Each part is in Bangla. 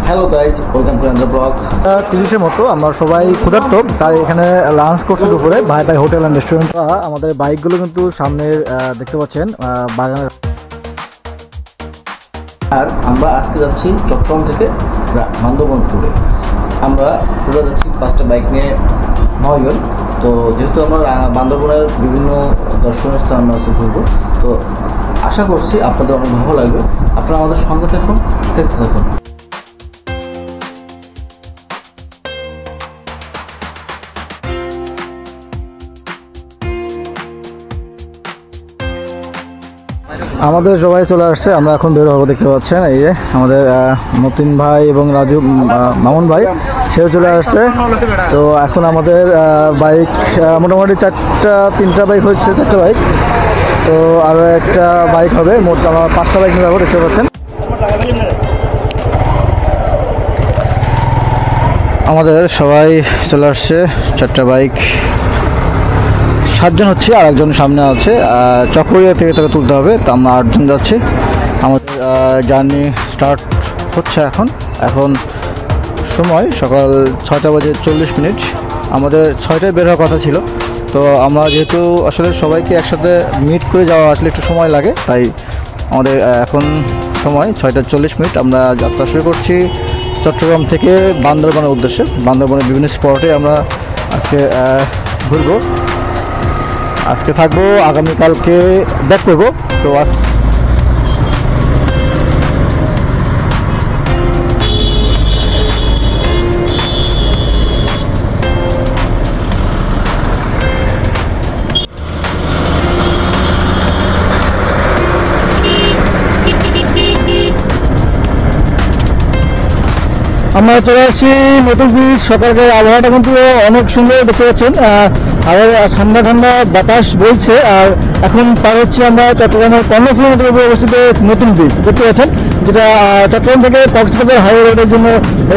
Hello guys, welcome to under blog. 30-এর মতো আমরা সবাই ক্ষুধার্ত, তাই এখানে লাঞ্চ করছি দুপুরে ভাই ভাই হোটেল অ্যান্ড রেস্টুরেন্ট। আমাদের বাইকগুলো কিন্তু সামনের দেখতে পাচ্ছেন বাগানের। আর আমরা আজকে যাচ্ছি চট্টগ্রাম থেকে বান্দরবন ট্যুরে। আমরা ট্যুরে যাচ্ছি 5টা বাইক নিয়ে 9 জন। তো যেহেতু আমরা বান্দরবনের বিভিন্ন দর্শনীয় স্থান আছে ঘুরবো, তো আশা করছি আপনাদের অনেক ভালো লাগবে। আপনারা আমাদের সঙ্গে থাকুন, দেখতে থাকুন। আমাদের সবাই চলে আসছে, আমরা এখন বের হবো। দেখতে পাচ্ছেন এই যে আমাদের মতিন ভাই এবং রাজু মামুন ভাই, সেও চলে আসছে। তো এখন আমাদের বাইক মোটামুটি 3টা বাইক হচ্ছে, 4টা বাইক। তো আরও একটা বাইক হবে, মোট আমরা 5টা বাইক নিয়ে যাবো। দেখতে পাচ্ছেন আমাদের সবাই চলে আসছে, 4টা বাইক, 7 জন হচ্ছে, আর একজন সামনে আছে। চকরিয়া থেকে তাকে তুলতে হবে। তো আমরা 8 জন যাচ্ছি। আমাদের জার্নি স্টার্ট হচ্ছে এখন সময় সকাল 6:40। আমাদের 6টায় বের হওয়ার কথা ছিল। তো আমরা যেহেতু আসলে সবাইকে একসাথে মিট করে যাওয়া আসলে একটু সময় লাগে, তাই আমাদের এখন সময় 6:40। আমরা যাত্রা শুরু করছি চট্টগ্রাম থেকে বান্দরবনের উদ্দেশ্যে। বান্দরবনের বিভিন্ন স্পটে আমরা আজকে ঘুরবো। আজকে থাকবো, আগামীকালকে ব্যাক করবো। তো আমরা চলে আসছি নতুন ব্রিজ। সকালকার আবহাওয়াটা কিন্তু অনেক সুন্দর, দেখতে পাচ্ছেন। আর ঠান্ডা ঠান্ডা বাতাস বইছে। আর এখন পার হচ্ছে আমরা চট্টগ্রামের 15 কিলোমিটার উপরে অবস্থিত নতুন ব্রিজ, দেখতে পাচ্ছেন, যেটা চট্টগ্রাম থেকে কক্সবাজার হাইওয়ে রোডের জন্য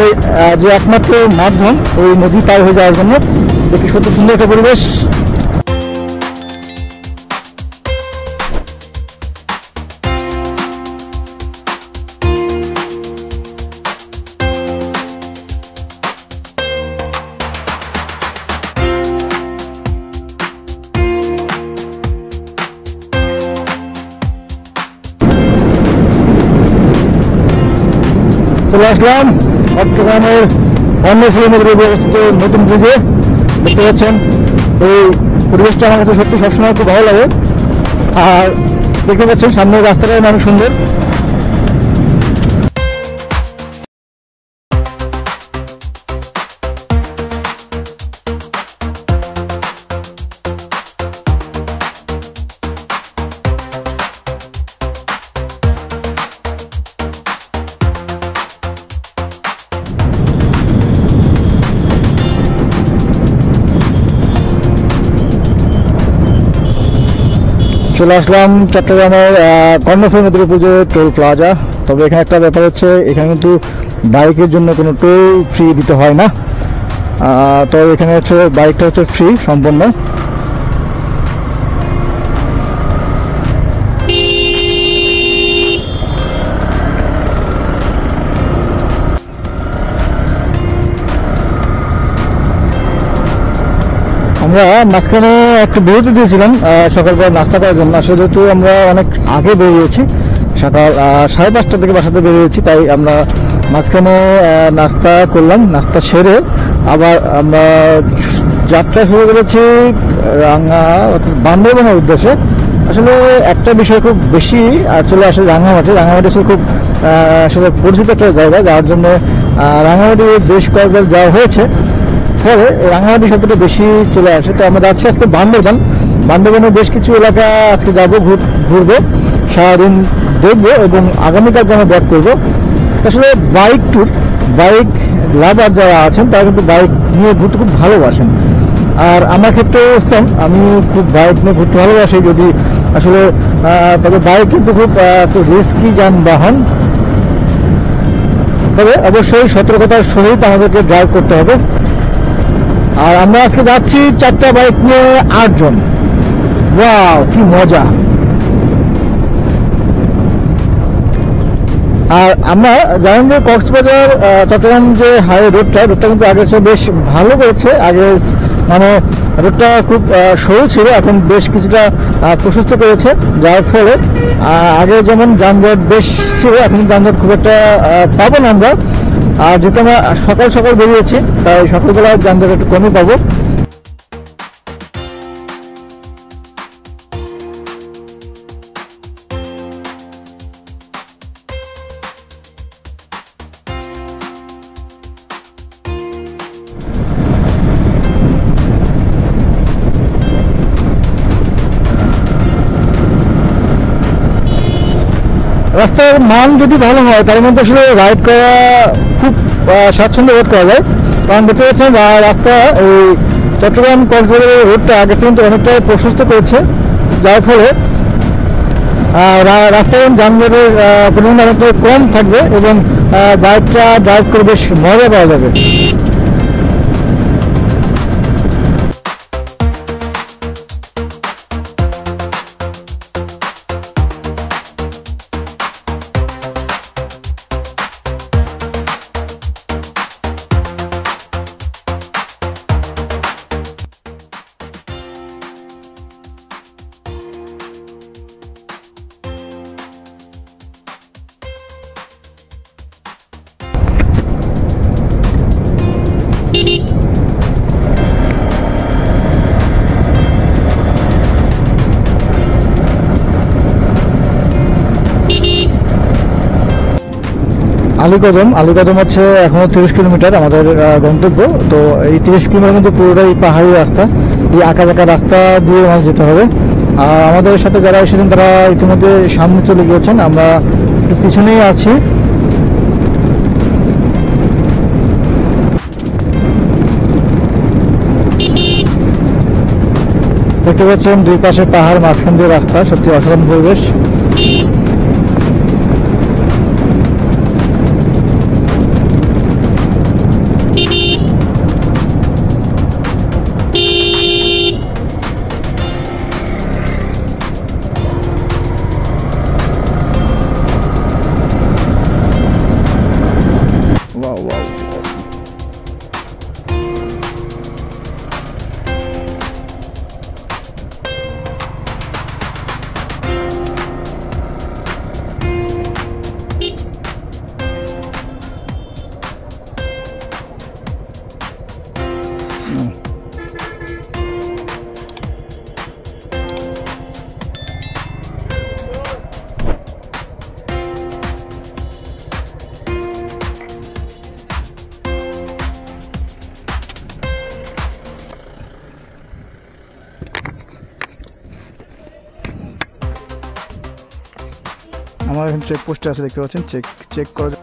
এই যে একমাত্র মাধ্যম ওই নদী পার হয়ে যাওয়ার জন্য। দেখি সত্যি সুন্দর একটা পরিবেশ। চলে আসলাম চট্টগ্রামের 15 কিলোমিটার অবস্থিত নতুন ব্রিজে। দেখতে পাচ্ছেন এই পরিবেশটা আমার কাছে সত্যি সবসময় খুব ভালো লাগে। আর দেখতে পাচ্ছেন সামনের রাস্তাটাও অনেক সুন্দর। চলে আসলাম চট্টগ্রামের কর্ণফুলী নদীর উপর যে টোল প্লাজা। তবে এখানে একটা ব্যাপার হচ্ছে, এখানে কিন্তু বাইকের জন্য কোনো টোল ফ্রি দিতে হয় না। তো এখানে হচ্ছে বাইকটা হচ্ছে ফ্রি সম্পূর্ণ। আমরা মাঝখানে একটা বিরতি দিয়েছিলাম সকালবেলা নাস্তা করার জন্য। আসলে যেহেতু আমরা অনেক আগে বেরিয়েছি, সকাল 5:30টার থেকে বাসাতে বেরিয়েছি, তাই আমরা মাঝখানে নাস্তা করলাম। নাস্তা সেরে আবার আমরা যাত্রা শুরু করেছি বান্দরবনের উদ্দেশ্যে। আসলে একটা বিষয় খুব বেশি চলে আসে রাঙামাটি আসলে খুব আসলে পরিচিত একটা জায়গা, যার জন্য রাঙামাটি বেশ কয়েকবার যাওয়া হয়েছে, ফলে রাঙামাটি শব্দটা বেশি চলে আসে। তো আমরা যাচ্ছি আজকে বান্দরবনের বেশ কিছু এলাকা আজকে যাবো, ঘুরবো, সারাদিন দেখবো এবং আগামীকালকে আমরা ব্যাক করবো। আসলে বাইক লাভার যারা আছেন তারা কিন্তু বাইক নিয়ে ঘুরতে খুব ভালোবাসেন। আর আমার ক্ষেত্রেও সেম, আমি খুব বাইক নিয়ে ঘুরতে ভালোবাসি। যদি আসলে তবে বাইক কিন্তু খুব রিস্কি যানবাহন, তবে অবশ্যই সতর্কতার সহিত আমাদেরকে ড্রাইভ করতে হবে। আর আমরা আজকে যাচ্ছি 4টা বাইক নিয়ে 8 জন। ওয়াও, কি মজা! আর আমরা জানেন যে কক্সবাজার চট্টগ্রাম যে রোডটা কিন্তু আগের চেয়ে বেশ ভালো করেছে। আগে মানে রোডটা খুব সরু ছিল, এখন বেশ কিছুটা প্রশস্ত করেছে, যার ফলে আগে যেমন যানজট বেশ ছিল, এখন যানজট খুব একটা পাবো না আমরা। আর যেহেতু আমরা সকাল সকাল বেরিয়েছি, তাই সকালবেলা যানজট একটু কমই পাবো। রাস্তার মান যদি ভালো হয় তার মধ্যে আসলে রাইড করা খুব স্বাচ্ছন্দ্য বোধ করা যায়। কারণ দেখতে পাচ্ছেন রাস্তা এই চট্টগ্রাম কক্সবাজারের রোডটা আগে কিন্তু অনেকটাই প্রশস্ত করেছে, যার ফলে রাস্তায় যানজটের পরিমাণ অনেকটাই কম থাকবে এবং বাইকটা ড্রাইভ করে বেশ মজা পাওয়া যাবে। আলীকদম হচ্ছে এখনো 30 কিলোমিটার আমাদের গন্তব্য। তো এই 30 কিলোমিটার কিন্তু পুরোটাই পাহাড়ি রাস্তা, এই আঁকা বাঁকা রাস্তা দিয়ে আমাদের যেতে হবে। আর আমাদের সাথে যারা এসেছেন তারা ইতিমধ্যে সামনে চলে গিয়েছেন, আমরা একটু পিছনেই আছি। দেখতে পাচ্ছেন দুই পাশে পাহাড়, মাঝখান দিয়ে রাস্তা, সত্যি অসাধারণ পরিবেশ। আমার এখন চেক পোস্টে আছে, দেখতে পাচ্ছেন, চেক করা।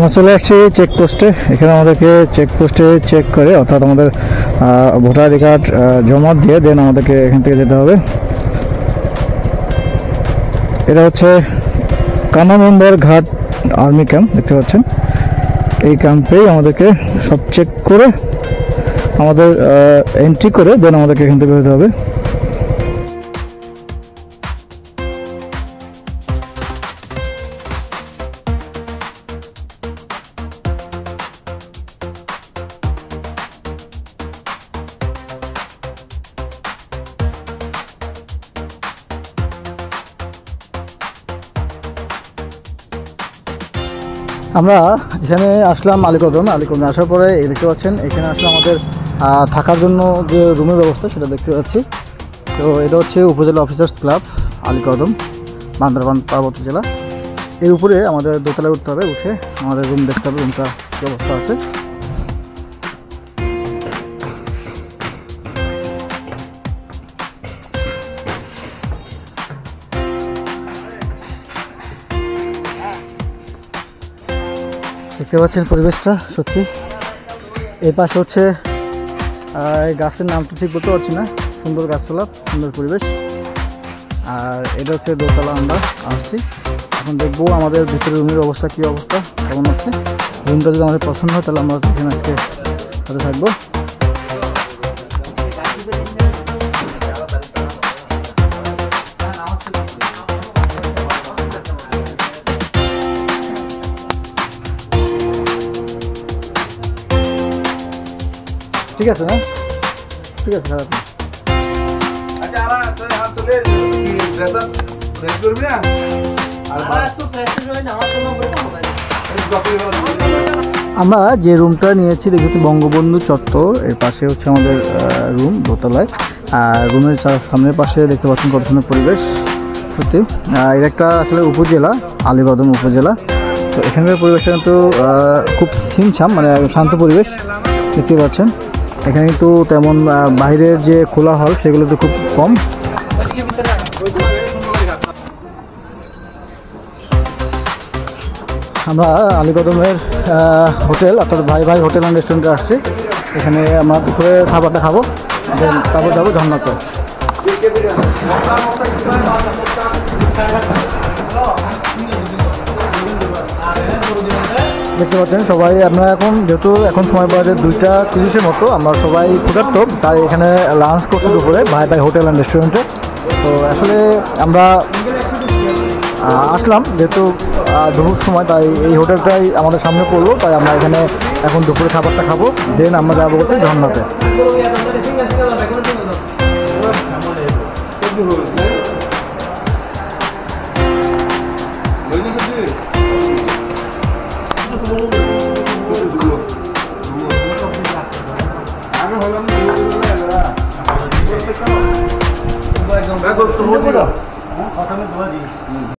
আমরা চলে আসছি চেকপোস্টে। এখানে আমাদেরকে চেকপোস্টে চেক করে, অর্থাৎ আমাদের ভোটার আইডি কার্ড জমা দিয়ে দেন আমাদেরকে এখান থেকে যেতে হবে। এটা হচ্ছে কানামুন্দার ঘাট আর্মি ক্যাম্প, দেখতে পাচ্ছেন। এই ক্যাম্পেই আমাদেরকে সব চেক করে আমাদের এন্ট্রি করে দেন আমাদেরকে এখান থেকে যেতে হবে। আমরা এখানে আসলাম আলীকদমে আসার পরে দেখতে পাচ্ছেন এখানে আসলে আমাদের থাকার জন্য যে রুমের ব্যবস্থা সেটা দেখতে পাচ্ছি। তো এটা হচ্ছে উপজেলা অফিসার্স ক্লাব আলীকদম, বান্দরবান পার্বত্য জেলা। এর উপরে আমাদের দোতলায় উঠতে হবে, উঠে আমাদের রুম দেখতে হবে, রুমটা কী অবস্থা আছে। দেখতে পাচ্ছেন পরিবেশটা সত্যি। এই পাশে হচ্ছে গাছের নামটা ঠিক বলতে পারছি না, সুন্দর গাছপালা, সুন্দর পরিবেশ। আর এটা হচ্ছে দোতলা, আমরা আসছি এখন দেখবো আমাদের ভিতরে রুমের অবস্থা কী অবস্থা, কেমন আছে। রুমটা যদি আমাদের পছন্দ হয় তাহলে আমরা এখানে আজকে সাথে থাকবো। ঠিক আছে না? ঠিক আছে স্যার। আমরা যে রুমটা নিয়েছি দেখেছি বঙ্গবন্ধু চত্বর, এর পাশে হচ্ছে আমাদের রুম দোতলায়। আর রুমের সামনের পাশে দেখতে পাচ্ছেন কত সুন্দর পরিবেশ সত্যি। এর একটা আসলে উপজেলা, আলীকদম উপজেলা। তো এখানকার পরিবেশটা কিন্তু খুব ছিমছাম, মানে শান্ত পরিবেশ দেখতে পাচ্ছেন। এখানে কিন্তু তেমন বাইরের যে খোলা হল সেগুলো তো খুব কম। আমরা আলীকদমের হোটেল অর্থাৎ ভাই ভাই হোটেল অ্যান্ড রেস্টুরেন্টে আসছি। এখানে আমরা দুপুরে খাবারটা খাবো, দেন তারপর যাবো ঝর্ণাতে। দেখতে পাচ্ছেন সবাই, আমরা যেহেতু এখন সময় বাজে 2:30 মতো, আমরা সবাই ক্ষুধার্ত, তাই এখানে লাঞ্চ করছি দুপুরে ভাই ভাই হোটেল অ্যান্ড রেস্টুরেন্টে। তো আসলে আমরা আসলাম যেহেতু দুপুর সময়, তাই এই হোটেলটাই আমাদের সামনে পড়লো, তাই আমরা এখানে এখন দুপুরে খাবারটা খাবো, দেন আমরা যাবো হচ্ছে ঝর্ণাতে।